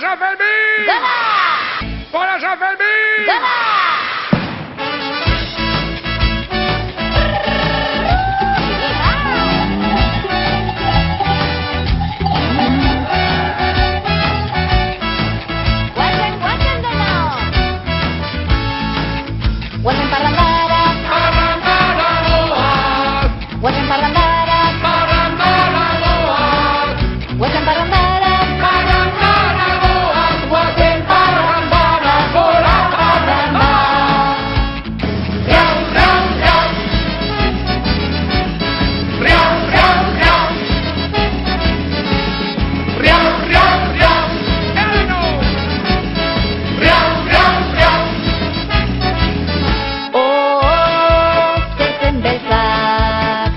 San Fermín! ¡Gana! ¡Para San Fermín! ¡Gana! Guarden parrandara, ¡Parrandara goaz! guarden parrandara, ¡Parrandara goaz! guarden parrandara, ¡Parrandara goaz! ¡Guazen parrandara gora parranda! ¡Riau, riau, riau! ¡Riau, riau, riau! ¡Riau, riau, riau! ¡Eleno! ¡Riau, riau, riau! zezen beltzak,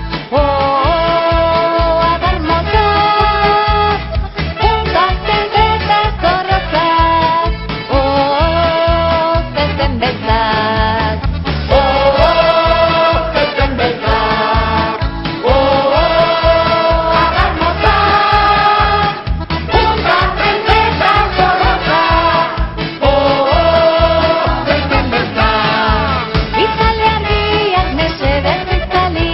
adar motzak, untatzen eta zorrotzak, zezen beltzak, zezen beltzak, adar motzak, untatzen eta zorrotzak, zezen beltzak. Itzali argiak mesedez itzali,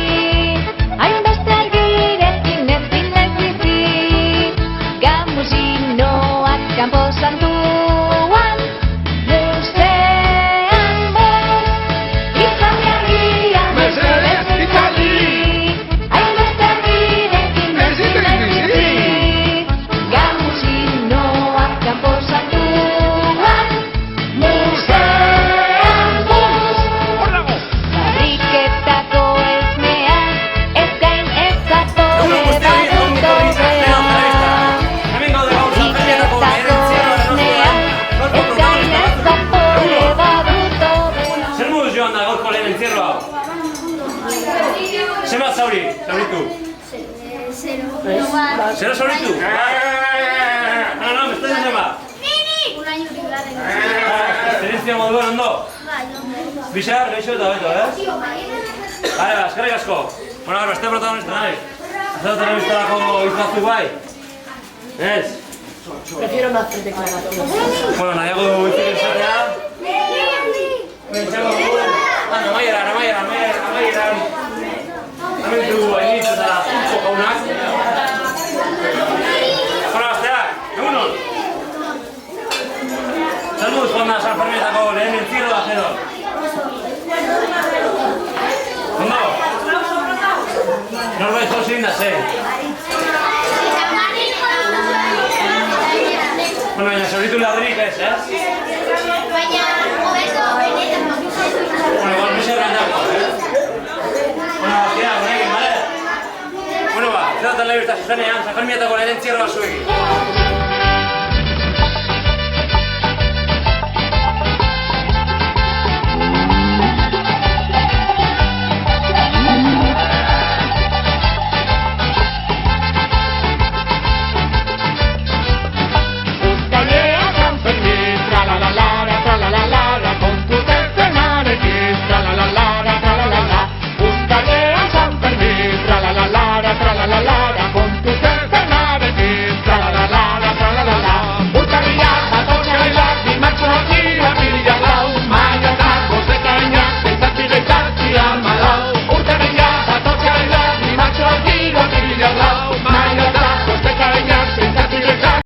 hainbeste argirekin ezin naiz bizi. Gamuzinoak kanpo santuan, luzean boz. Itzali argiak mesedez itzali, hainbeste argirekin ezin naiz bizi. Gamuzinoak kanpo santuan, luzean boz. ¡Horrago! Barriketako esnean, ez gain ez zapore Egun guztioi, ongi etorri izan hemen gaude gaur San Fermietako herentzia esnean, ez gain ez zapore badut obea. Zer moduz joan da gaurko lehen entzierro hau? Zenbat zauri? Zauritu? Zero zauritu? No, me estás diciendo más. Un año privado. Experiencia moduan ondo? Bixar, gaixo eta beto, Vale, eskerrik asko. Bueno, ahora, beste protagonista nahi. Azaldu telebistarako izaztu bai? Ez? Prefiero no hacer declaraciones. Bueno, nahiago hitzik esatea. Amaieran. Amentu hainitz eta punto jaunak. Bueno, gazteak, egunon. Zer moduz joan da San Fermietako lehen entzierroa, Zero? Ondo? Norbait jozin da, ze? Bueno, baina zauritu ladrik ez, Bueno, igual me serán dago, Bueno, gazteak, honekin, bale? Bueno, ba, zer da telebista zuzenean, San Fermietako lehen entzierroa zuekin.